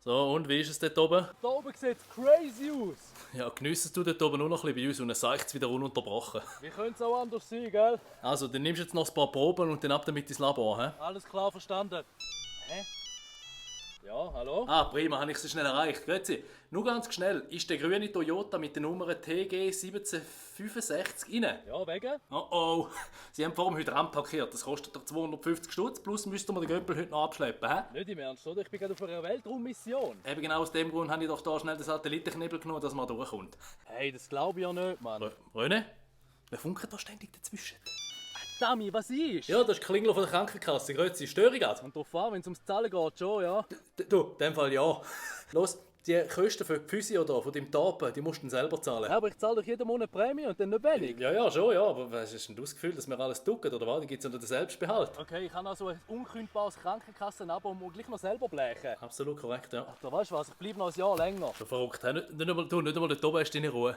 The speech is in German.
So, und wie ist es dort oben? Da oben sieht es crazy aus. Ja, geniessen du dort oben nur noch ein bisschen bei uns und dann seicht es wieder ununterbrochen. Wie könnte es auch anders sein, gell? Also, dann nimmst du jetzt noch ein paar Proben und dann ab damit ins Labor, hä? Alles klar verstanden. Hä? Ja, hallo? Ah, prima, habe ich sie schnell erreicht. Grüezi. Nur ganz schnell, ist der grüne Toyota mit der Nummer TG 1765 rein? Ja, wegen? Oh oh, Sie haben vor dem Hydrant parkiert. Das kostet doch 250 Stutz, plus müssten wir den Göppel heute noch abschleppen, hä? Nicht im Ernst, oder? Ich bin gerade auf einer Weltraummission. Eben genau aus dem Grund habe ich doch da schnell den Satellitenknebel genommen, dass man durchkommt. Hey, das glaube ich ja nicht, Mann. René? Wer funkt da ständig dazwischen? Dami, was ist? Ja, das ist die Klingel von der Krankenkasse. Grüezi, Störung hat. Und drauf an, wenn es ums Zahlen geht, schon, ja. Du, in dem Fall ja. Los, die Kosten für die Physio da, von deinem Tapen, die musst du dann selber zahlen. Ja, aber ich zahle doch jeden Monat Prämie und dann nicht wenig. Ja, schon, ja. Aber was hast denn du das Gefühl, dass wir alles ducken, oder was? Die gibt es unter den Selbstbehalt. Okay, ich habe also ein unkündbares Krankenkassenabo und muss gleich noch selber blechen. Absolut korrekt, ja. Da weißt du was, ich bleibe noch ein Jahr länger. Schon verrückt, hä? Nicht einmal dort oben hast du deine Ruhe.